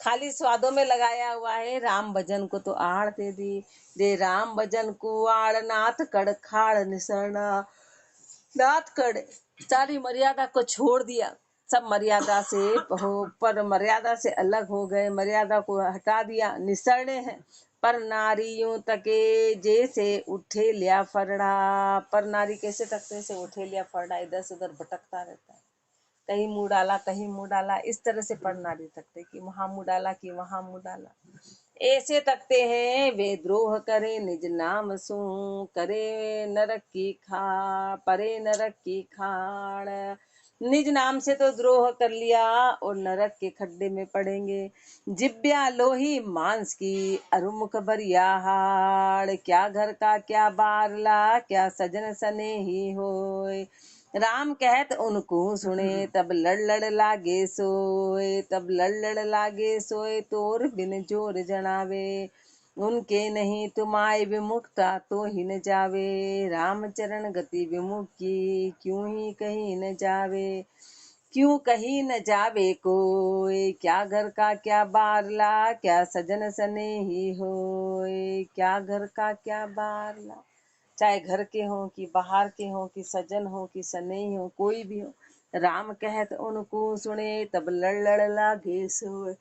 खाली स्वादों में लगाया हुआ है। राम भजन को तो आड़ दे दी, दे राम भजन को आड़, नाथ कड़ खाड़ निसरना, नाथ कड़ सारी मर्यादा को छोड़ दिया। सब मर्यादा से हो, पर मर्यादा से अलग हो गए, मर्यादा को हटा दिया, निसरने हैं। पर नारियों तके जैसे उठे लिया फरड़ा, पर नारी कैसे तकते से उठे लिया फरड़ा, इधर से उधर भटकता रहता है, कहीं मुंह डाला कहीं मुंह डाला, इस तरह से पर नारी तकते कि वहां मुंह डाला कि वहां मुंह डाला, ऐसे तकते हैं। वे द्रोह करे निज नाम सू, करे नरक की खाड़, परे नरक की खाड़। निज नाम से तो द्रोह कर लिया और नरक के खड्डे में पड़ेंगे। जिब्या लोही मांस की, अरुमुख बरियाहाड़, क्या घर का क्या बारला, क्या सजन सने ही होय। राम कहत उनको सुने, तब लड़ लड़ लागे सोए, तब लड़ लड़ लागे सोए, तोर बिन जोर जनावे। उनके नहीं तुम्हारे विमुखता तो ही न जावे, राम चरण गति विमुख की क्यों ही कहीं न जावे। क्यों कहीं न जावे कोई, क्या घर का क्या बारला, क्या सजन सने ही होए। क्या घर का क्या बारला, चाहे घर के हों कि बाहर के हों कि सजन हो कि सनेही हो, कोई भी हो, राम कहत उनको सुने, तब लड़ लड़ लागे सोए।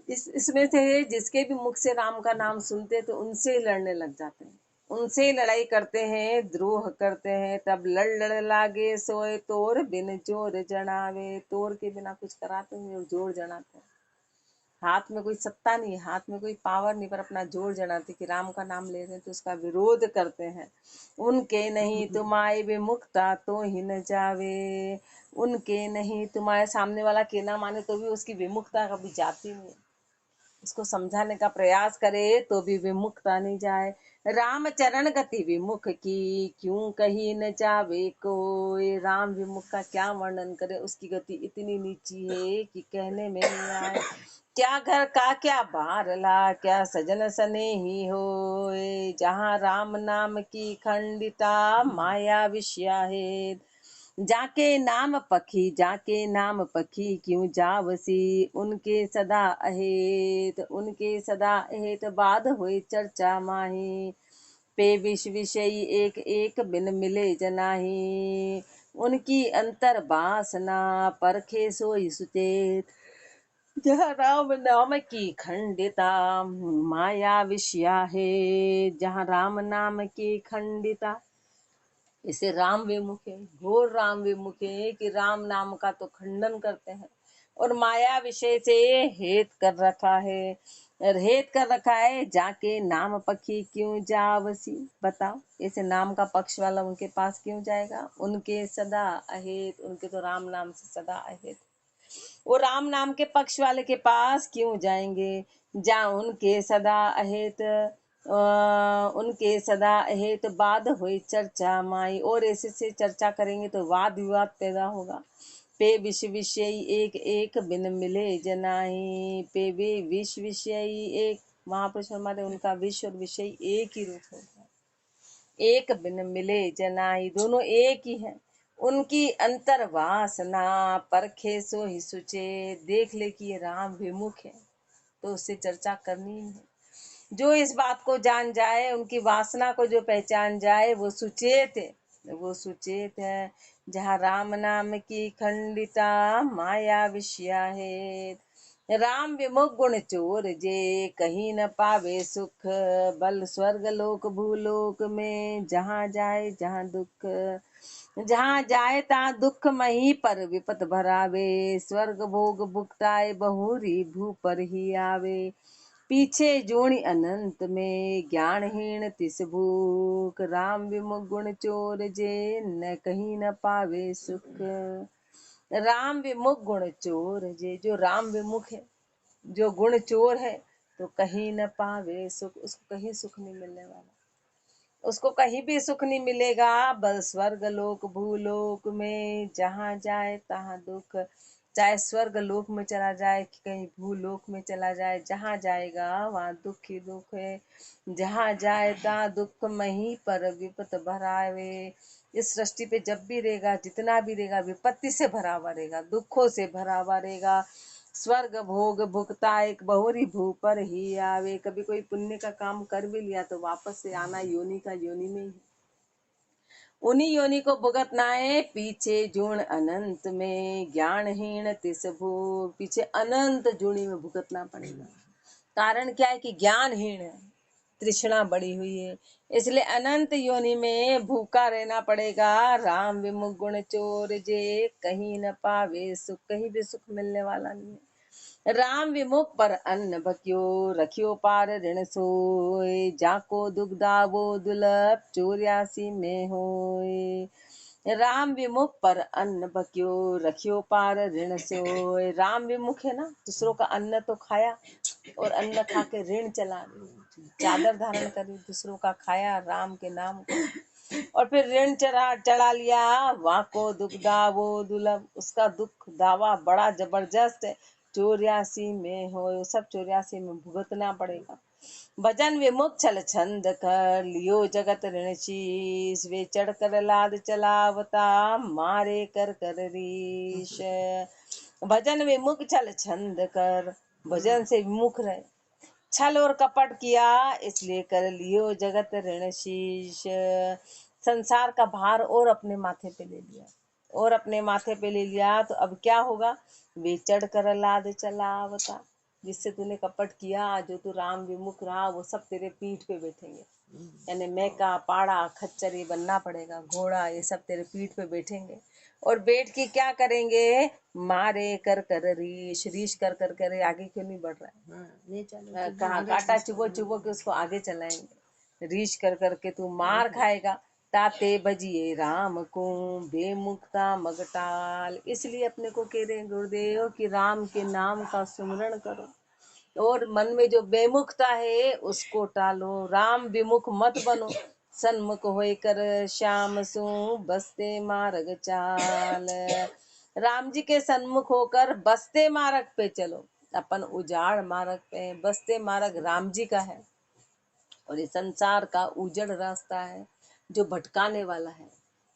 इसमें से जिसके भी मुख से राम का नाम सुनते तो उनसे ही लड़ने लग जाते हैं, उनसे ही लड़ाई करते हैं, द्रोह करते हैं। तब लड़ लड़ लागे सोए, तोर बिन जोर जनावे, तोर के बिना कुछ कराते हैं और जोर जनाते हैं। हाथ में कोई सत्ता नहीं है, हाथ में कोई पावर नहीं, पर अपना जोर जनाते कि राम का नाम ले रहे हैं तो उसका विरोध करते हैं। उनके नहीं तुम्हारे विमुखता तो ही न जावे, उनके नहीं तुम्हारे, सामने वाला के ना माने तो भी उसकी विमुखता कभी जाती नहीं, उसको समझाने का प्रयास करे तो भी विमुखता नहीं जाए। राम चरण गति विमुख की क्यों कहीं न जावे कोई, राम विमुख का क्या वर्णन करे, उसकी गति इतनी नीची है कि कहने में नहीं आए। क्या घर का क्या बारला, क्या सजन सने ही होए, जहाँ राम नाम की खंडिता माया विषया है। जाके नाम पखी, जाके नाम पखी क्यों जावसी, उनके सदा अहेत, उनके सदा अहेत, बाद हुई चर्चा माही। पे विष विषयी एक एक बिन मिले जनाही, उनकी अंतर बासना परखे सोई सुचेत। जहाँ राम नाम की खंडिता माया विषया है, जहाँ राम नाम की खंडिता, इसे राम विमुख है, घोर राम विमुख है कि राम नाम का तो खंडन करते हैं और माया विषय से हेत कर रखा है, हेत कर रखा है। जाके नाम पक्षी क्यों जावसी, बताओ ऐसे नाम का पक्ष वाला उनके पास क्यों जाएगा। उनके सदा अहेत, उनके तो राम नाम से सदा अहेत, वो राम नाम के पक्ष वाले के पास क्यों जाएंगे। जहाँ उनके सदा अहेत, उनके सदा अहेत, बाद हुई चर्चा माई, और ऐसे से चर्चा करेंगे तो वाद विवाद पैदा होगा। पे विष विषयी एक एक बिन मिले जनाही, पे वे विष विषयी एक, महापुरुष हमारे उनका विष और विषय एक ही रूप होता है, एक बिन मिले जनाई, दोनों एक ही है। उनकी अंतर वासना परखे सो ही सुचे, देख ले कि ये राम विमुख है तो उससे चर्चा करनी है। जो इस बात को जान जाए, उनकी वासना को जो पहचान जाए, वो सुचेत है, वो सुचेत है। जहाँ राम नाम की खंडिता माया विषया है, राम विमुख गुण चोर जे कहीं न पावे सुख, बल स्वर्ग लोक भूलोक में जहाँ जाए जहाँ दुख, जहाँ जाए तहाँ दुख मही पर विपत भरावे, स्वर्ग भोग भुगताए बहुरी भू पर ही आवे। पीछे जोनि अनंत में ज्ञानहीन तिस भूख, राम विमुख गुण चोर जे न कहीं न पावे सुख। राम विमुख गुण चोर जे, जो राम विमुख है, जो गुण चोर है, तो कहीं न पावे सुख, उसको कहीं सुख नहीं मिलने वाला, उसको कहीं भी सुख नहीं मिलेगा। बल स्वर्ग लोक भूलोक में जहाँ जाए तहाँ दुख, चाहे स्वर्ग लोक में चला जाए कि कहीं भूलोक में चला जाए, जहाँ जाएगा वहाँ दुख ही दुख है। जहाँ जाए तहाँ दुख मही पर विपत भरावे, इस सृष्टि पे जब भी रहेगा, जितना भी रहेगा, विपत्ति से भरा हुआ रहेगा, दुखों से भरा हुआ रहेगा। स्वर्ग भोग भुगता एक बहुरी भू पर ही आवे। कभी कोई पुण्य का काम कर भी लिया तो वापस से आना योनि का योनि में ही। उन्हीं योनि को भुगतना है पीछे जूण अनंत में। ज्ञानहीन तिस भोग, पीछे अनंत जूनी में भुगतना पड़ेगा। कारण क्या है कि ज्ञानहीन है, तृष्णा बढ़ी हुई है, इसलिए अनंत योनि में भूखा रहना पड़ेगा। राम विमुख गुण चोर जे, कहीं न पावे सुख, कहीं भी सुख मिलने वाला नहीं है। राम विमुख पर अन्न बक्यो, रखियो पार ऋण सोय। जाको दुग्धावो दुलभ, 84 में होय। राम विमुख पर अन्न बक्यो, रखियो पार ऋण सोय। राम विमुख है ना, दूसरों का अन्न तो खाया और अन्न खा के ऋण चला, चादर धारण करी, दूसरों का खाया राम के नाम को, और फिर ऋण चढ़ा लिया। वाको दुग्धा वो दुलभ, उसका दुख दावा बड़ा जबरदस्त है। 84 में हो, सब 84 में भुगतना पड़ेगा। भजन विमुख छल छंद कर, लियो जगत ऋण शीश। वे चढ़ कर लाद चलावता, मारे कर कर रीश। भजन विमुख छल छंद कर, भजन से विमुख रहे, छल और कपट किया इसलिए कर लियो जगत ऋण शीश। संसार का भार और अपने माथे पे ले लिया, और अपने माथे पे ले लिया तो अब क्या होगा। वे चढ़ कर लाद चलावता, जिससे तूने कपट किया, जो तू राम विमुख रहा, वो सब तेरे पीठ पे बैठेंगे। यानी मैका पाड़ा खच्चर ये बनना पड़ेगा, घोड़ा ये सब तेरे पीठ पे बैठेंगे। और बैठ के क्या करेंगे, मारे कर कर रीश। रीश कर कर करे, आगे क्यों नहीं बढ़ रहा है, कहाँ कांटा चुबो चुबो के उसको आगे चलाएंगे। रीश कर कर के तू मार खाएगा। ताते बजिए राम को, बेमुखता मगटाल। इसलिए अपने को कह रहे हैं गुरुदेव कि राम के नाम का सुमरण करो, और मन में जो बेमुखता है उसको टालो। राम विमुख मत बनो, सन्मुख होय कर श्याम सु, बसते मार्ग चाल। राम जी के सन्मुख होकर बसते मार्ग पे चलो। अपन उजाड़ मार्ग पे, बसते मार्ग राम जी का है, और ये संसार का उजड़ रास्ता है जो भटकाने वाला है,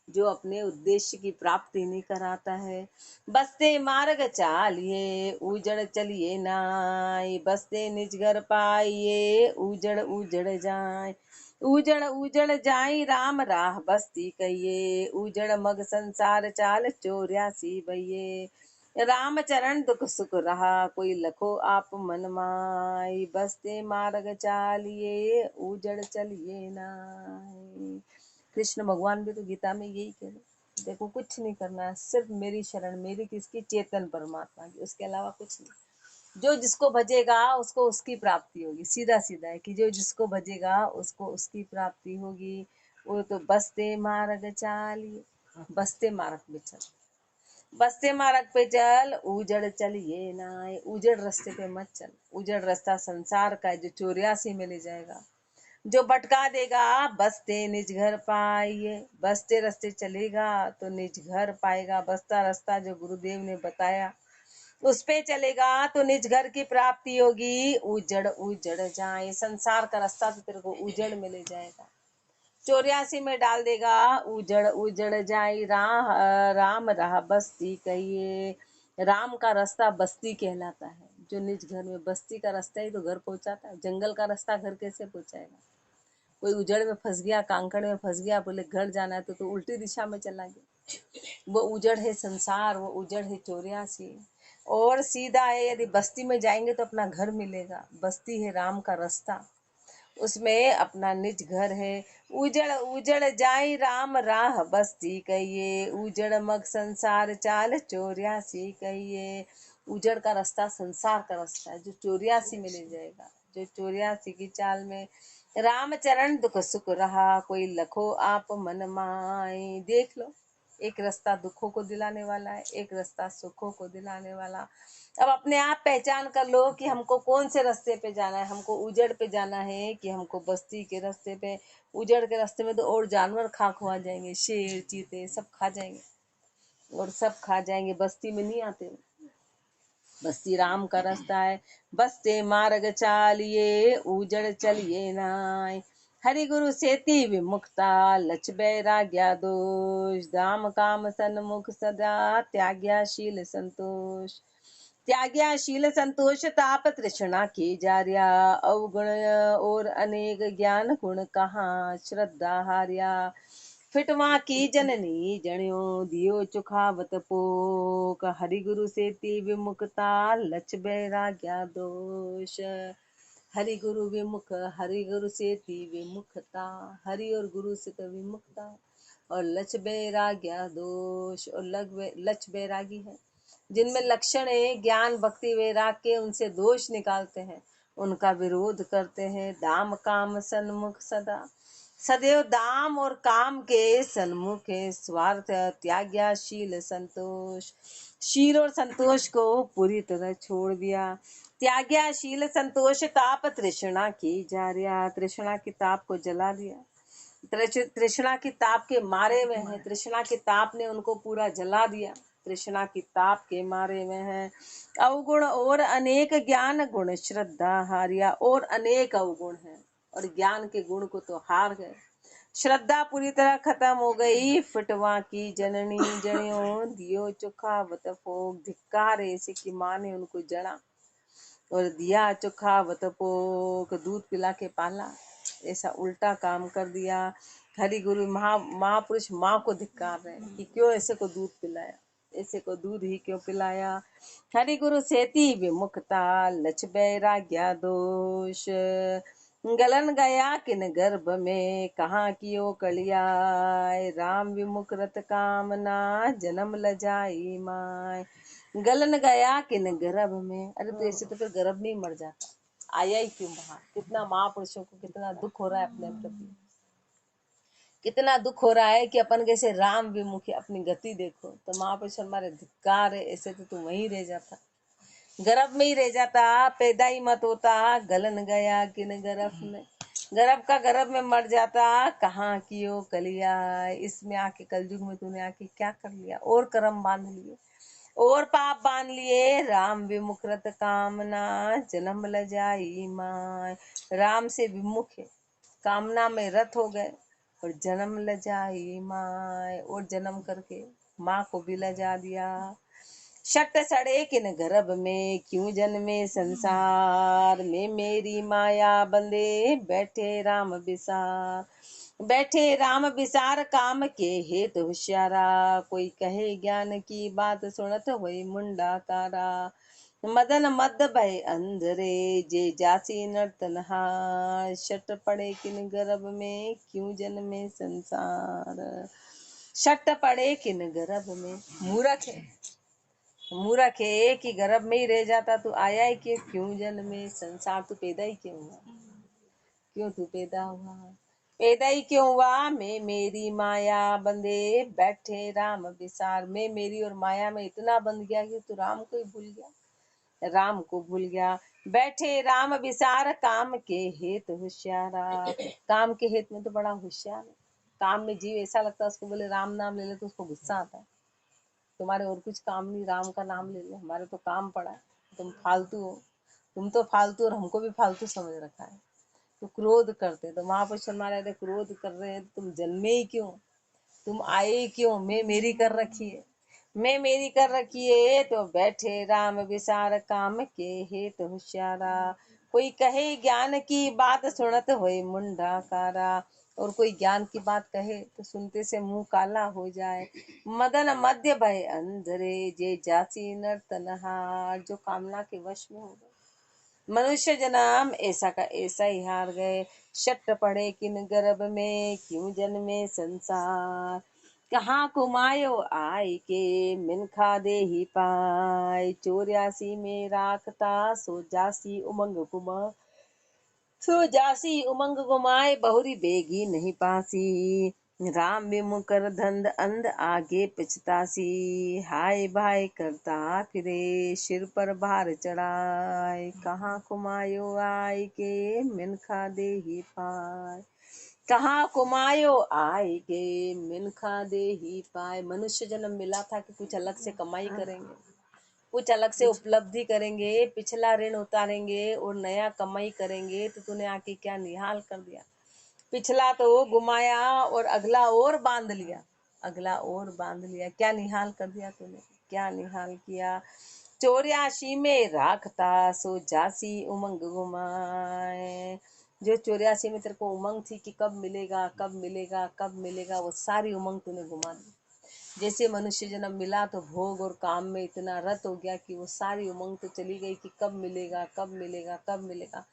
जो अपने उद्देश्य की प्राप्ति नहीं कराता है। बसते मार्ग चालिए, उजड़ चलिए नाय। बसते निज घर पाइए, उजड़ उजड़ जाए। उजड़ उजड़ जाई राम राह बस्ती कहिए। उजड़ मग संसार चाल, 84 भइये। राम चरण दुख सुख रहा, कोई लखो आप मन माई। बसते मार्ग चालिए, उजड़ चलिए नाय। कृष्ण भगवान भी तो गीता में यही कह रहे, देखो कुछ नहीं करना है, सिर्फ मेरी शरण, मेरी किसकी, चेतन परमात्मा की, उसके अलावा कुछ नहीं। जो जिसको भजेगा उसको उसकी प्राप्ति होगी, सीधा सीधा है कि जो जिसको भजेगा उसको उसकी प्राप्ति होगी। वो तो बसते मार्ग चालिए, बसते मार्ग पे चल, बसते मार्ग पे चल, उजड़ चलिए ना। उजड़ रास्ते पे मत चल, उजड़ रास्ता संसार का है जो 84 में ले जाएगा, जो भटका देगा। बसते निज घर पाइए, बसते रास्ते चलेगा तो निज घर पाएगा। बसता रास्ता जो गुरुदेव ने बताया उस पे चलेगा तो निज घर की प्राप्ति होगी। उजड़ उजड़ जाए, संसार का रास्ता तो तेरे को उजड़ में ले जाएगा, 84 में डाल देगा। उजड़ उजड़ जाई राम राह बस्ती कहिए। राम का रास्ता बस्ती कहलाता है, जो निज घर में, बस्ती का रास्ता ही तो घर पहुंचाता है, जंगल का रास्ता घर कैसे पहुंचाएगा। कोई उजड़ में फंस गया, कांकड़ में फंस गया, बोले घर जाना है तो उल्टी दिशा में चला गया। वो उजड़ है संसार, वो उजड़ है 84। और सीधा है, यदि बस्ती में जाएंगे तो अपना घर मिलेगा। बस्ती है राम का रास्ता, उसमें अपना निज घर है। उजड़ उजड़ जाई राम राह बस्ती कहिए। उजड़ मग संसार चाल, 84 कहिए। उजड़ का रास्ता संसार का रास्ता है जो 84 में ले जाएगा, जो 84 की चाल में। राम चरण दुख सुख रहा, कोई लखो आप मन माई। देख लो, एक रास्ता दुखों को दिलाने वाला है, एक रास्ता सुखों को दिलाने वाला। अब अपने आप पहचान कर लो कि हमको कौन से रास्ते पे जाना है। हमको उजड़ पे जाना है कि हमको बस्ती के रास्ते पे। उजड़ के रास्ते में तो और जानवर खाक हुआ जाएंगे, शेर चीते सब खा जाएंगे, और सब खा जाएंगे, बस्ती में नहीं आते। बस्ती राम का रास्ता है, बसते मार्ग चालिए, उजड़ चलिए नाय। हरि गुरु सेती विमुक्ता, लच बैराग्या दोष। दाम काम सन्मुख सदा, त्याग्या शील संतोष। त्याग्या शील संतोष ताप तृष्णा की जार्या अवगुण और अनेक ज्ञान गुण कहाँ श्रद्धा हार्या फिटवा की जननी जण्यो दियो चुखावत पोक हरि गुरु से ती विमुक्ता लच बैराग्या दोष हरि गुरु विमुख हरि गुरु से ती विमुखता हरि और गुरु से तो विमुक्ता और लच बैराग्या दोष और लच बैरागी है जिनमें लक्षण है ज्ञान भक्ति वैराग के उनसे दोष निकालते हैं उनका विरोध करते हैं दाम काम सन्मुख सदा सदैव दाम और काम के सन्मुख है स्वार्थ त्याग्याशील संतोष शील और संतोष को पूरी तरह छोड़ दिया त्याग्याशील संतोष ताप तृष्णा की जार्या तृष्णा की ताप को जला दिया तृष्णा की ताप के मारे में है तृष्णा की ताप ने उनको पूरा जला दिया तृष्णा की ताप के मारे में है अवगुण और अनेक ज्ञान गुण श्रद्धा हारिया और अनेक अवगुण है और ज्ञान के गुण को तो हार गए श्रद्धा पूरी तरह खत्म हो गई फिटवा की जननी जणियों दियो चुखा वतफोक धिक्कार ऐसे की माँ ने उनको जड़ा और दिया चोखा वतपोक दूध पिला के पाला ऐसा उल्टा काम कर दिया हरि गुरु महापुरुष माँ को धिक्कार रहे कि क्यों ऐसे को दूध पिलाया ऐसे को दूध ही क्यों पिलाया हरि गुरु सेती विमुखता लच बैराग्या दोष गलन गया किन गर्भ में कहाँ कियो कलिया राम विमुख रत कामना जन्म लजाई माय गलन गया किन गर्भ में अरे तो ऐसे तो फिर गर्भ में ही मर जाता आया ही क्यों बाहर कितना महापुरुषों को कितना दुख हो रहा है अपने प्रति कितना दुख हो रहा है कि अपन कैसे राम विमुख अपनी गति देखो तो महापुरुष हमारे धिक्कार है ऐसे तो तू वहीं रह जाता गर्भ में ही रह जाता पैदा ही मत होता गलन गया किन गर्भ में गर्भ में मर जाता कहाँ कियो कलिया इसमें आके कलयुग में तूने आके क्या कर लिया और कर्म बांध लिए और पाप बांध लिए राम विमुख रत कामना जन्म ल जाई माय राम से विमुख है कामना में रत हो गए और जन्म ल जाई माय और जन्म करके माँ को भी लजा दिया शट सड़े किन गर्भ में क्यों जन्मे संसार में मेरी माया बंदे बैठे राम विसार काम के हेतु होशियारा कोई कहे ज्ञान की बात सुनत होई मुंडा तारा मदन मद भय अंधरे जे जासी नर्तनहार शट पड़े किन गर्भ में क्यों जन्मे संसार शट पड़े किन गर्भ में मूर्ख है कि गर्भ में ही रह जाता तू आया है कि क्यों जन्मे संसार तू पैदा ही क्यों हुआ क्यों तू पैदा ही क्यों हुआ मैं मेरी माया बंदे बैठे राम विसार मैं मेरी और माया में इतना बंध गया कि तू राम को भूल गया बैठे राम विसार काम के हेत होशियारा काम के हेत में तो बड़ा होशियार है काम में जीव ऐसा लगता है उसको बोले राम नाम ले ले तो उसको गुस्सा आता है तुम्हारे और कुछ काम नहीं राम का नाम ले लो हमारे तो काम पड़ा है तुम फालतू हो तुम तो फालतू और हमको भी फालतू समझ रखा है तो क्रोध करते तो महापुरुष हमारे क्रोध कर रहे हैं तुम जन्मे ही क्यों तुम आए क्यों मैं मेरी कर रखी है तो बैठे राम विसार काम के हे तो होशियारा कोई कहे ज्ञान की बात सुनत होए मुंडा कारा और कोई ज्ञान की बात कहे तो सुनते से मुंह काला हो जाए मदन मध्य भय अंधरे जे जासी नर्तनहार जो कामना के वश में हो गए मनुष्य जन्म ऐसा का ऐसा ही हार गए शट पड़े किन गर्भ में क्यों जन्मे संसार कहाँ कुमायो आय के मिनखा दे ही पाए 84 में राखता सो जासी उमंग गुमाए बहुरी बेगी नहीं पासी राम विमुकर धंध अंध आगे पिछतासी हाय भाई करता फिरे सिर पर भार चढ़ाए कहाँ कुमायो आय के मिनखा दे ही पाए कहाँ कुमायो आय के मिनखा दे ही पाए मनुष्य जन्म मिला था कि कुछ अलग से कमाई करेंगे कुछ अलग से उपलब्धि करेंगे पिछला ऋण उतारेंगे और नया कमाई करेंगे तो तूने आके क्या निहाल कर दिया पिछला तो घुमाया और अगला और बांध लिया क्या निहाल कर दिया तूने क्या निहाल किया 84 में राखता सो जासी उमंग गुमाए। जो 84 में तेरे को उमंग थी कि कब मिलेगा कब मिलेगा कब मिलेगा, वो सारी उमंग तूने घुमा दी। जैसे मनुष्य जन्म मिला तो भोग और काम में इतना रत हो गया कि वो सारी उमंग तो चली गई कि कब मिलेगा कब मिलेगा कब मिलेगा।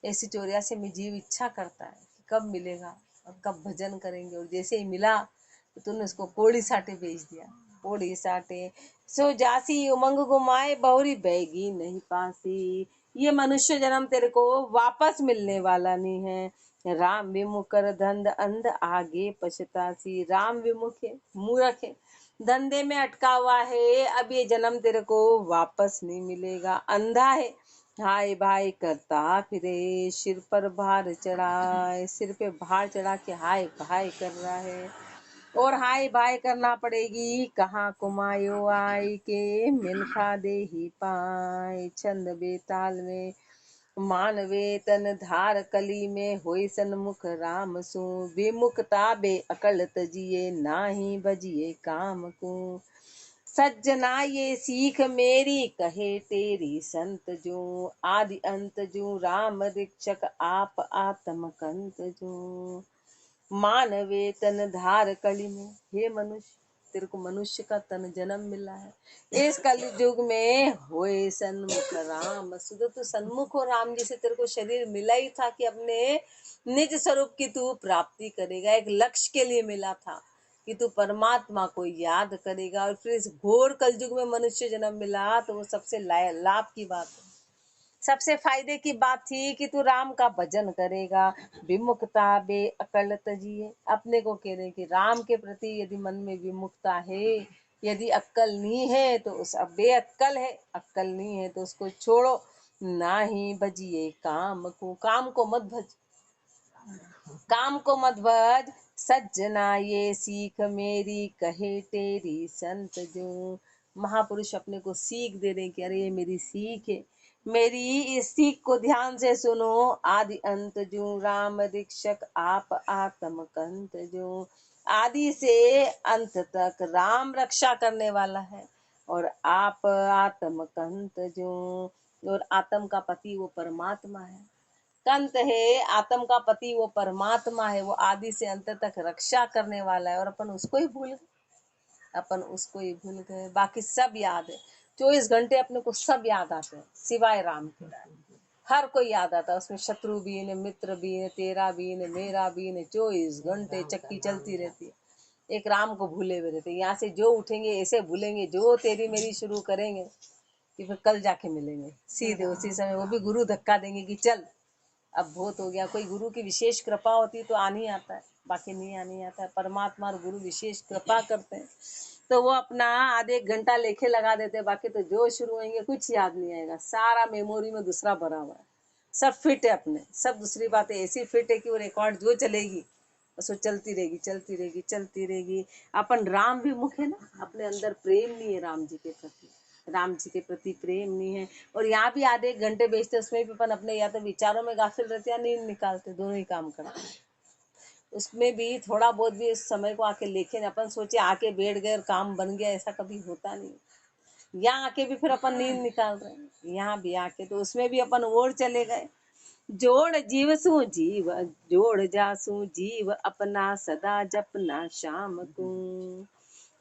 ऐसी 84 में जीव इच्छा करता है कि कब मिलेगा और कब भजन करेंगे, और जैसे ही मिला तो तूने उसको पोड़ी साटे भेज दिया। पोड़ी साटे सो जासी उमंग गुमाए, बहुरी बैगी नहीं पासी। ये मनुष्य जन्म तेरे को वापस मिलने वाला नहीं है। राम विमुख कर धंध अंध आगे पछतासी। राम विमुख है, मूर्ख है, धंधे में अटका हुआ है, अब ये जन्म तेरे को वापस नहीं मिलेगा। अंधा है, हाय भाई करता फिरे, सिर पर भार चढ़ाए, सिर पे भार चढ़ा के हाय भाई कर रहा है। और हाय भाई करना पड़ेगी, कहाँ कुमायो आई के मिनखा दे ही पाए। छंद बेताल में मानवे तन धार कली में होई सन्मुख राम सु। विमुखता बे अकल तजिए नाही बजिए काम को। सज्जना ये सीख मेरी कहे तेरी संत जो। आदि अंत जो राम दीक्षक आप आत्म कंत जो। मानवे तन धार कली में, हे मनुष्य तेरे को मनुष्य का तन जन्म मिला है। इस कलि युग में होए सन्मुख राम सुध। तो सन्मुख हो राम जी से तेरे को शरीर मिला ही था कि अपने निज स्वरूप की तू प्राप्ति करेगा। एक लक्ष्य के लिए मिला था कि तू परमात्मा को याद करेगा। और फिर इस घोर कलयुग में मनुष्य जन्म मिला तो वो सबसे लाभ की बात है, सबसे फायदे की बात थी कि तू राम का भजन करेगा। विमुखता बे अकल तजिए, अपने को कह रहे कि राम के प्रति यदि मन में विमुखता है, यदि अक्कल नहीं है तो उस बेअक्कल है, अक्कल नहीं है तो उसको छोड़ो। ना ही बजिए काम को, काम को मत भज, काम को मत भज। सज्जना ये सीख मेरी कहे तेरी संत जो। महापुरुष अपने को सीख दे रहे कि अरे ये मेरी सीख है, मेरी इस सीख को ध्यान से सुनो। आदि अंत जो राम दीक्षक आप आत्म कंत जो। आदि से अंत तक राम रक्षा करने वाला है, और आप आत्म कंत जो। और आत्म का पति वो परमात्मा है। कंत है आत्म का पति, वो परमात्मा है, वो आदि से अंत तक रक्षा करने वाला है। और अपन उसको ही भूल गए, अपन उसको ही भूल गए। बाकी सब याद है, 24 घंटे अपने को सब याद आते हैं सिवाय राम के। हर कोई याद आता है, उसमें शत्रु भी है, मित्र भी है, तेरा भी है, मेरा भी है। 24 घंटे चक्की चलती रहती है, एक राम को भूले हुए रहते। यहाँ से जो उठेंगे ऐसे भूलेंगे, जो तेरी मेरी शुरू करेंगे कि फिर कल जाके मिलेंगे सीधे उसी समय। वो भी गुरु धक्का देंगे कि चल अब बहुत हो गया। कोई गुरु की विशेष कृपा होती तो आनी आता है, बाकी नहीं आनी आता है। परमात्मा और गुरु विशेष कृपा करते हैं तो वो अपना आधे एक घंटा लेखे लगा देते हैं। बाकी तो जो शुरू होंगे कुछ याद नहीं आएगा, सारा मेमोरी में दूसरा भरा हुआ है, सब फिट है अपने। सब दूसरी बातें ऐसी फिट है कि वो रिकॉर्ड जो चलेगी बस वो चलती रहेगी चलती रहेगी चलती रहेगी। अपन राम भी मुख है ना, अपने अंदर प्रेम नहीं है राम जी के प्रति, राम जी के प्रति प्रेम नहीं है। और यहाँ भी आधे एक घंटे बेचते, उसमें भी अपन अपने या तो विचारों में गाफिल रहते हैं, नींद निकालते, दोनों ही काम करते हैं। उसमें भी थोड़ा बहुत भी इस समय को आके लेके अपन सोचे आके बैठ गए और काम बन गया, ऐसा कभी होता नहीं। यहाँ आके भी फिर अपन नींद निकाल रहे हैं, यहाँ भी आके तो उसमें भी अपन और चले गए। जोड़ जीव सु जीव जोड़ जासु जीव अपना सदा जपना शाम को।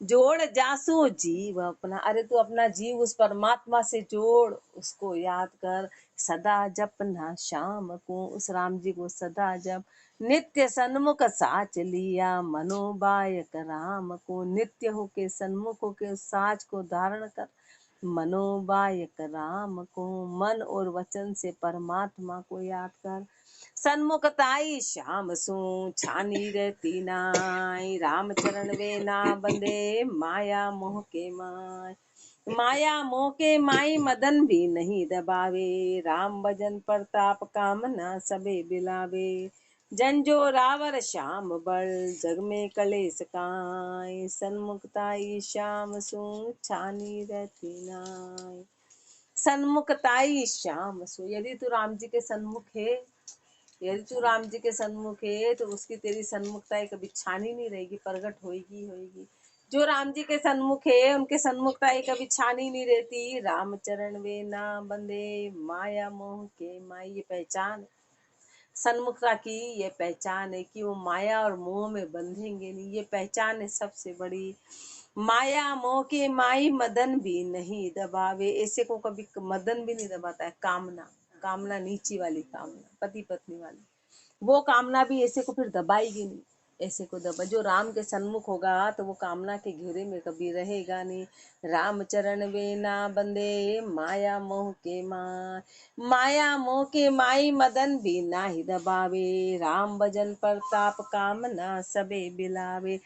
जोड़ जासु जीव अपना, अरे तू अपना जीव उस परमात्मा से जोड़, उसको याद कर। सदा जपना शाम को, उस राम जी को सदा जप। नित्य सन्मुख साच लिया मनोबायक राम को, नित्य होके सन्मुख होके उस साच को धारण कर। मनोबायक राम को, मन और वचन से परमात्मा को याद कर। सन्मुखताई श्याम सु छानी रहती नाई, राम चरण वे ना बंदे माया मोह के माय। माया मोह के माई मदन भी नहीं दबावे, राम भजन प्रताप कामना सबे बिलावे। जंजो रावर श्याम बल जग में कलेस काय, सन्मुखताई श्याम सु छानी रहती नाई। सन्मुखताई श्याम सु, यदि तू राम जी के सन्मुख है, यदि तू राम जी के सन्मुख है तो उसकी तेरी सन्मुखता कभी छानी नहीं रहेगी, प्रगट होएगी होएगी। जो राम जी के सन्मुख है उनके सन्मुखता ही कभी छानी नहीं रहती। राम चरण वे ना बंदे माया मोह के माई, ये पहचान सन्मुखता की, ये पहचान है कि वो माया और मोह में बंधेंगे नहीं। ये पहचान है सबसे बड़ी। माया मोह के माई मदन भी नहीं दबावे, ऐसे को कभी मदन भी नहीं दबाता है। कामना, कामना नीची वाली कामना, पति पत्नी वाली, वो कामना भी ऐसे को फिर दबाएगी नहीं। ऐसे को दबा, जो राम के सन्मुख होगा तो वो कामना के घेरे में कभी रहेगा नहीं। राम चरण वे ना बंदे माया मोह के माँ, माया मोह के माई मदन भी ना ही दबावे। राम भजन प्रताप कामना सबे बिलावे,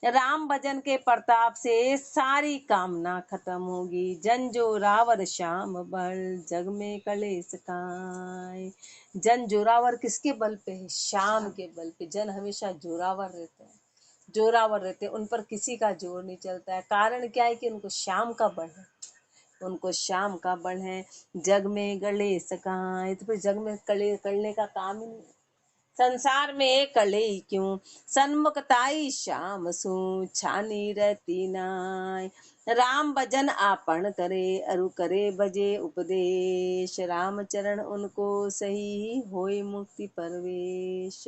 राम भजन के प्रताप से सारी कामना खत्म होगी। जन जो रावर श्याम बल जग में कलेश काए, जन जोरावर किसके बल पे है? श्याम के बल पे। जन हमेशा जोरावर रहते हैं, जोरावर रहते हैं, उन पर किसी का जोर नहीं चलता है। कारण क्या है कि उनको श्याम का बल है, उनको श्याम का बल है। जग में गले सकाए, तो फिर जग में कले करने का काम ही नहीं। संसार में कले क्यों सन्मुखताई श्याम सु छानी रहती नाय। राम भजन आपन करे अरु करे बजे उपदेश, राम चरण उनको सही होए मुक्ति परवेश।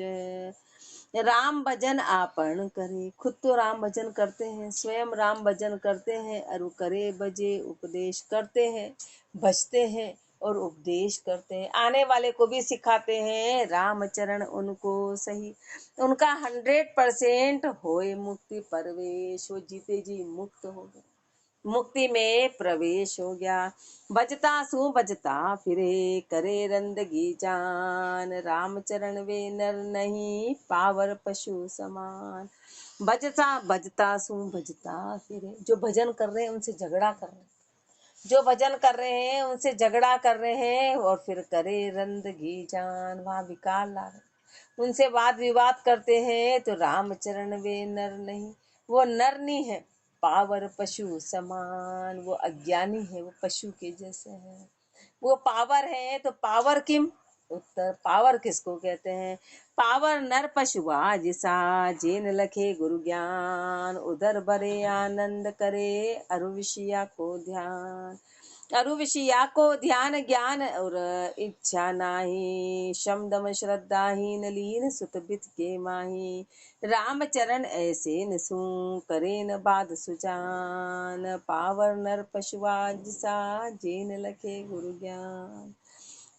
राम भजन आपन करे, खुद तो राम भजन करते हैं, स्वयं राम भजन करते हैं। अरु करे बजे उपदेश, करते हैं, भजते हैं और उपदेश करते हैं, आने वाले को भी सिखाते हैं। राम चरण उनको सही, उनका 100% होए मुक्ति परवेश, वो जीते जी मुक्त हो गए, मुक्ति में प्रवेश हो गया। बजता सु बजता फिरे करे रंदगी जान, राम चरण वे नर नहीं पावर पशु समान। बजता बजता सु बजता फिरे, जो भजन कर रहे हैं उनसे झगड़ा कर रहे हैं, जो भजन कर रहे हैं उनसे झगड़ा कर रहे हैं, और फिर करे रंदगी जान, वहां विकार ला रहे, उनसे वाद विवाद करते हैं। तो रामचरण वे नर नहीं, वो नर नहीं है, पावर पशु समान, वो अज्ञानी है, वो पशु के जैसे है। वो पावर है तो पावर किम, उत्तर पावर किसको कहते हैं? पावर नर पशुआ जिसा, जेन लखे गुरु ज्ञान, उधर बरे आनंद करे अरु विषया को ध्यान। अरु विषया को ध्यान ज्ञान और इच्छा नाही, शम दम श्रद्धाहीन लीन सुत बित के माही। राम चरण ऐसे नसू करे न बाद सुजान, पावर नर पशुआ जिसा, जेन लखे गुरु ज्ञान।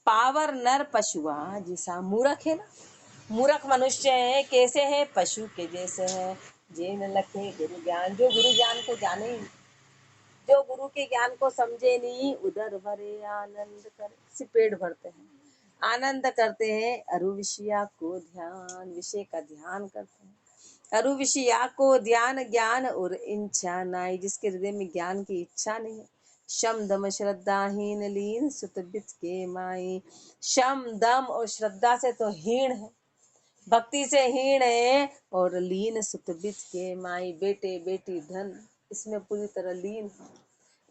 पावर नर पशुआ जिसा, मूर्ख है ना, मूर्ख मनुष्य है, कैसे है? पशु के जैसे है। जेन लखे गुरु ज्ञान, जो गुरु ज्ञान को जाने ही, जो गुरु के ज्ञान को समझे नहीं, उधर भरे आनंद करे, सिर्फ पेट भरते हैं, आनंद करते हैं। अरु विषया को ध्यान, विषय का ध्यान करते हैं। अरु विषया को ध्यान ज्ञान और इच्छा नाई, जिसके हृदय में ज्ञान की इच्छा नहीं है। शम दम श्रद्धाहीन लीन सुत बित के माई, शम दम और श्रद्धा से तो हीन है, भक्ति से हीन है, और लीन सुत बित के माई, बेटे बेटी धन इसमें पूरी तरह लीन है,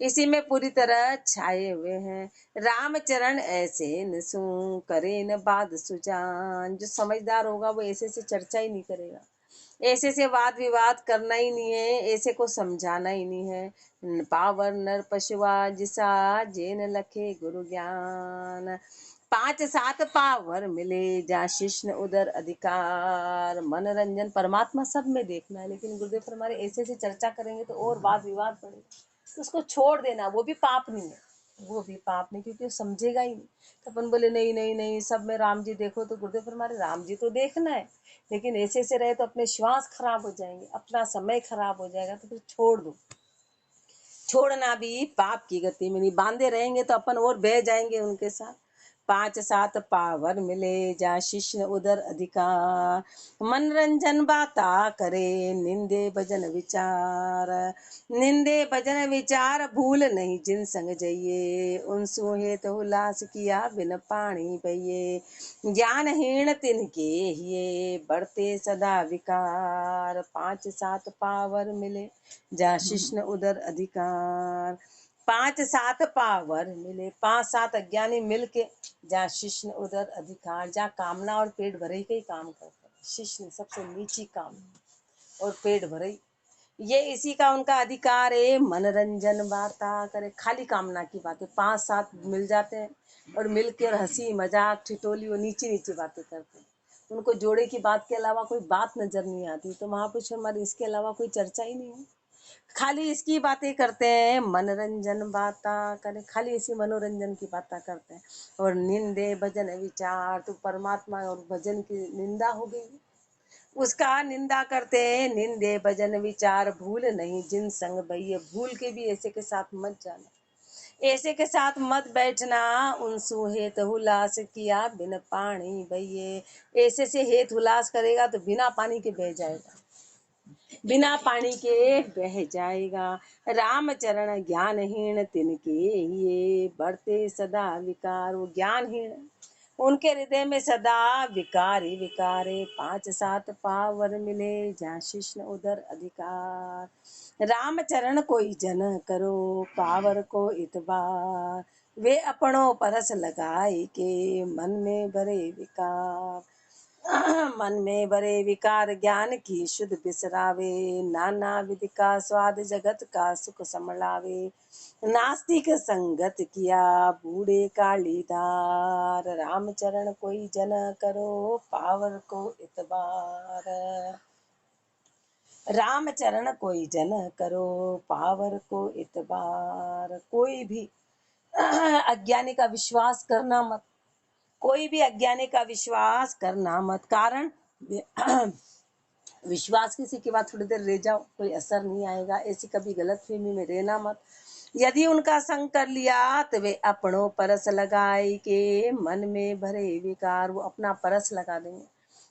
इसी में पूरी तरह छाए हुए हैं। रामचरण ऐसे नसू करे न बाद सुजान, जो समझदार होगा वो ऐसे से चर्चा ही नहीं करेगा, ऐसे से वाद विवाद करना ही नहीं है, ऐसे को समझाना ही नहीं है। पावर नर पशुआ जिसा, जेन लखे गुरु ज्ञान। 5-7 पावर मिले जा शिष्ण उदर अधिकार, मनोरंजन परमात्मा सब में देखना है, लेकिन गुरुदेव हमारे ऐसे से चर्चा करेंगे तो और वाद विवाद बढ़ेगा, तो उसको छोड़ देना, वो भी पाप नहीं है, वो भी पाप नहीं, क्योंकि वो समझेगा ही नहीं। तो अपन बोले नहीं नहीं नहीं सब में राम जी देखो, तो गुरुदेव हमारे राम जी तो देखना है, लेकिन ऐसे से रहे तो अपने श्वास खराब हो जाएंगे, अपना समय खराब हो जाएगा, तो फिर छोड़ दो। छोड़ना भी पाप की गति में नहीं, बांधे रहेंगे तो अपन और बह जाएंगे उनके साथ। 5-7 पावर मिले जा शिष्य उधर अधिकार, मनोरंजन बाता करे निंदे भजन विचार। निंदे भजन विचार भूल नहीं जिन संग जाइए, उन सुहे तो उल्लास किया बिन पानी पइये। ज्ञानहीन तिनके हिये बढ़ते सदा विकार, 5-7 पावर मिले जा शिष्ण उधर अधिकार। 5-7 पावर मिले, 5-7 अज्ञानी मिलके जहाँ शिष्ण उधर अधिकार, जहाँ कामना और पेट भरे का ही काम करते हैं। शिष्ण सबसे नीची काम और पेट भरे, ये इसी का उनका अधिकार है। मनोरंजन बाता करे, खाली कामना की बातें, 5-7 मिल जाते हैं और मिलकर हंसी मजाक ठिठोली वो नीची नीची बातें करते हैं। उनको जोड़े की बात के अलावा कोई बात नजर नहीं आती। तो महापुरुष हमारे इसके अलावा कोई चर्चा ही नहीं है, खाली इसकी बातें करते हैं। मनोरंजन बाता करे, खाली इसी मनोरंजन की बातें करते हैं। और निंदे भजन विचार, तो परमात्मा और भजन की निंदा हो गई, उसका निंदा करते हैं। निंदे भजन विचार भूल नहीं जिन संग भैया, भूल के भी ऐसे के साथ मत जाना, ऐसे के साथ मत बैठना। उनसु हेत हुलास किया बिन पानी भैये, ऐसे से हेत हुलास करेगा तो बिना पानी के बह जाएगा, बिना पानी के बह जाएगा। राम चरण ज्ञानहीन तिनके ये, बढ़ते सदा विकार, वो ज्ञानहीन, उनके हृदय में सदा विकार ही विकार है। 5-7 पावर मिले जहाँ शिष्ण उधर अधिकार। राम चरण कोई जन करो पावर को इतबार, वे अपनों परस लगाए के मन में भरे विकार। मन में भरे विकार ज्ञान की शुद्ध बिसरावे, नाना विधि का स्वाद जगत का सुख समलावे। नास्तिक संगत किया बूढ़े कालीदार, रामचरण कोई जन करो पावर को इतबार। रामचरण कोई जन करो पावर को इतबार। कोई भी अज्ञानी का विश्वास करना मत, कोई भी अज्ञानी का विश्वास करना मत। कारण विश्वास किसी के बाद थोड़ी देर रह जाओ, कोई असर नहीं आएगा, ऐसी कभी गलतफहमी में रहना मत। यदि उनका संग कर लिया तो वे अपनों परस लगाए के मन में भरे विकार, वो अपना परस लगा देंगे,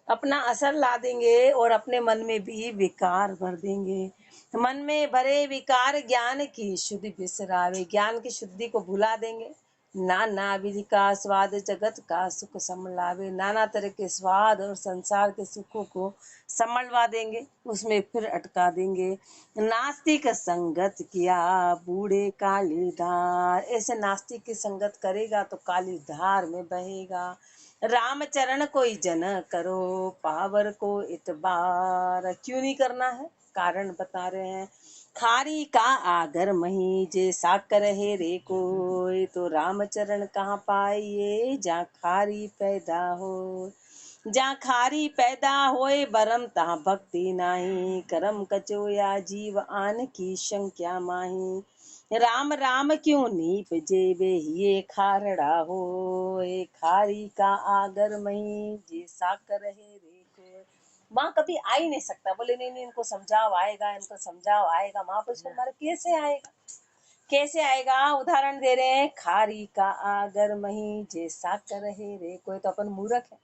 अपना असर ला देंगे और अपने मन में भी विकार भर देंगे। मन में भरे विकार ज्ञान की शुद्धि बिसरावे, ज्ञान की शुद्धि को भुला देंगे। नाना विधि का स्वाद जगत का सुख समलावे, नाना तरह के स्वाद और संसार के सुखों को समलवा देंगे, उसमें फिर अटका देंगे। नास्तिक संगत किया बूढ़े काली धार, ऐसे नास्तिक की संगत करेगा तो काली धार में बहेगा। रामचरण कोई जन करो पावर को इतबार, क्यों नहीं करना है, कारण बता रहे हैं। खारी का आगर मही जे साकर है रे कोई, तो रामचरण कहाँ पाइए जहाँ खारी पैदा हो। जहाँ खारी पैदा होए बरम तहाँ भक्ति नाही, करम कचोया जीव आन की संख्या माही। राम राम क्यों नीप जेबे ये खारड़ा हो, खारी का आगर मही जे साकर है रे को, माँ कभी आ ही नहीं सकता। बोले नहीं नहीं, इनको समझाओ आएगा, इनको समझाओ आएगा। महापुरुष हमारे कैसे आएगा, कैसे आएगा। उदाहरण दे रहे हैं, खारी का आगर मही जे साकर है रे कोई, तो अपन मूर्ख है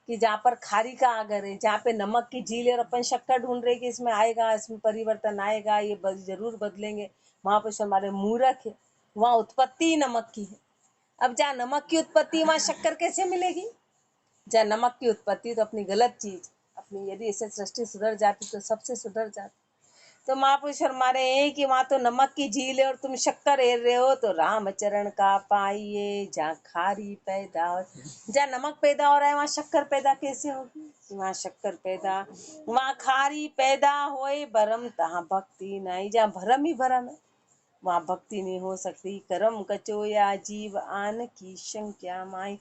कि जहाँ पर खारी का आगर है, जहाँ पे नमक की झील है और अपन शक्कर ढूंढ रहे कि इसमें आएगा, इसमें परिवर्तन आएगा, ये जरूर बदलेंगे। महापुरुष हमारे मूर्ख है, वहाँ उत्पत्ति ही नमक की है। अब जहाँ नमक की उत्पत्ति वहाँ शक्कर कैसे मिलेगी। जहाँ नमक की उत्पत्ति तो अपनी गलत चीज, अपनी यदि इसे सृष्टि सुधर जाती तो सबसे सुधर जाती। तो महापुरुष फरमा रहे हैं कि वहां तो नमक की झील है और तुम शक्कर हेर रहे हो, तो रामचरण का पाइए जहाँ खारी पैदा हो। जहाँ नमक पैदा हो रहा है वहां शक्कर पैदा कैसे होगी, वहां शक्कर पैदा, वहां खारी पैदा होए भरम तहाँ भक्ति नहीं, जहाँ भरम ही भरम है वहाँ भक्ति नहीं हो सकती। करम कचोया जीव आन की शंका माई,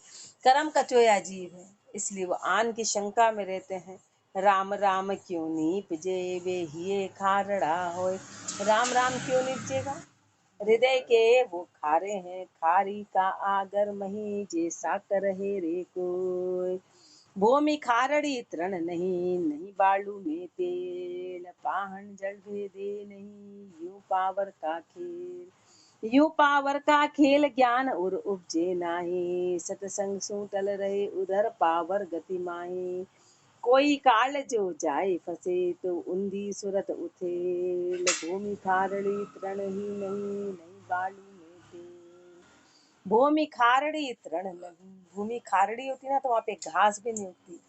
करम कचोया जीव है इसलिए वो आन की शंका में रहते हैं। राम राम क्यों नीपजे वे हिये खारड़ा होए, राम राम क्यों नीपजेगा, हृदय के वो खारे हैं। खारी का आगर मही जे साकर है रे कोई, भूमि खारड़ी तृण नहीं, नहीं बालू में तेल, पाहन जल भेदे नहीं, यूं पावर का खेल। यूं पावर का खेल ज्ञान और उपजे नाही, सतसंग सूटल रहे उधर पावर गति माही। कोई काल जो जाए फसे तो उन्दी सुरत उथेल, भूमि खारड़ी तृण ही नहीं, नहीं बालू में तेल। भूमि खारड़ी तृण नहीं, भूमि खारड़ी होती ना तो वहां पे घास भी नहीं उगती।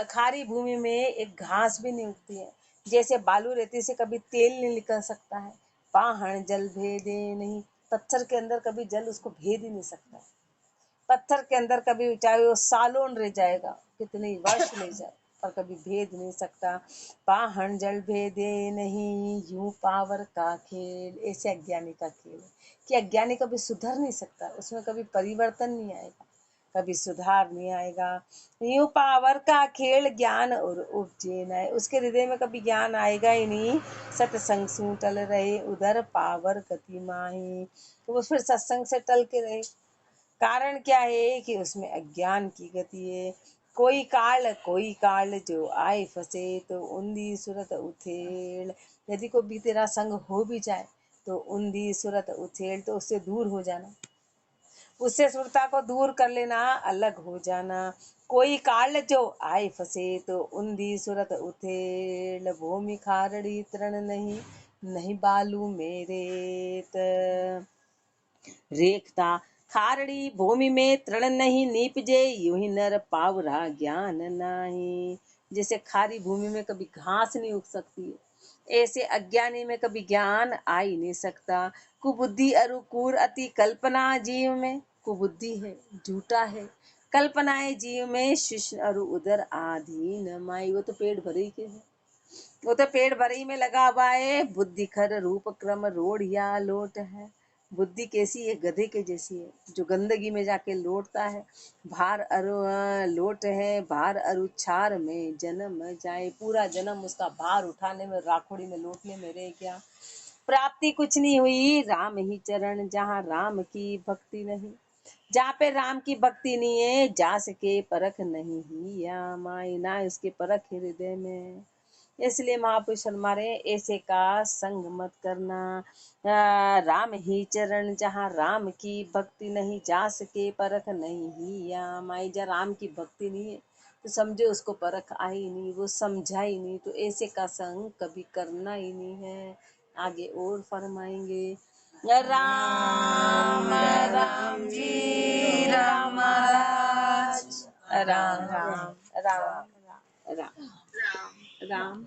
खारी भूमि में एक घास भी नहीं उगती है। जैसे बालू रेती से कभी तेल नहीं निकल सकता है, पाहण जल भेदे नहीं, पत्थर के अंदर कभी जल उसको भेद ही नहीं सकता। पत्थर के अंदर कभी चाहे वो सालों रह जाएगा, कितने वर्ष ले जाए, पर कभी भेद नहीं सकता। पाहन जल भेदे नहीं, यूं पावर का खेल, ऐसे अज्ञानी का खेल है कि अज्ञानी कभी सुधर नहीं सकता, उसमें कभी परिवर्तन नहीं आएगा, कभी सुधार नहीं आएगा। यूं पावर का खेल ज्ञान और उपजे न, उसके हृदय में कभी ज्ञान आएगा ही नहीं। सत्संग सू टल रहे उधर पावर गति माही, तो वो फिर सत्संग से टल के रहे। कारण क्या है कि उसमें अज्ञान की गति है। कोई काल जो आए फंसे, तो उन्दी सुरत उथेड़, यदि को भी तेरा संग हो भी जाए तो उन्दी सुरत उथेड़, तो उससे दूर हो जाना, उससे सुरता को दूर कर लेना, अलग हो जाना। कोई काल जो आए फंसे, तो उन्दी सुरत उथेड़, भूमि खारड़ी तृण नहीं, नहीं बालू मेरे रेखता। खारड़ी भूमि में तृण नहीं नीपजे, यूं ही नर पावरा ज्ञान नाही। जैसे खारी भूमि में कभी घास नहीं उग सकती, ऐसे अज्ञानी में कभी ज्ञान आ ही नहीं सकता। कुबुद्धि अरु कूर अति कल्पना जीव में, कुबुद्धि है, झूठा है, कल्पनाएं जीव में, शिष्ण अरु उदर आधीन माई। वो तो पेट भरे के है, वो तो पेट भरे में लगा हुआ है। बुद्धि खर रूप क्रम रोढ़िया लोट है, बुद्धि कैसी है, गधे के जैसी है, जो गंदगी में जाके लौटता है। भार अरु लोट है, भार अरु छार में जन्म जाए, पूरा जन्म उसका भार उठाने में, राखोड़ी में लौटने में रह गया। प्राप्ति कुछ नहीं हुई, राम ही चरण, जहाँ राम की भक्ति नहीं, जहाँ पे राम की भक्ति नहीं है, जा सके परख नहीं ही या माई, ना उसके परख हृदय में। इसलिए महापुरुष फरमा रहे हैं, ऐसे का संग मत करना। राम ही चरण, जहाँ राम की भक्ति नहीं, जा सके परख नहीं ही या माई। जहाँ राम की भक्ति नहीं है तो समझो उसको परख आई नहीं, वो समझा ही नहीं, तो ऐसे का संग कभी करना ही नहीं है। आगे और फरमाएंगे। राम राम जी राम महाराज, राम राम राम राम राम राम।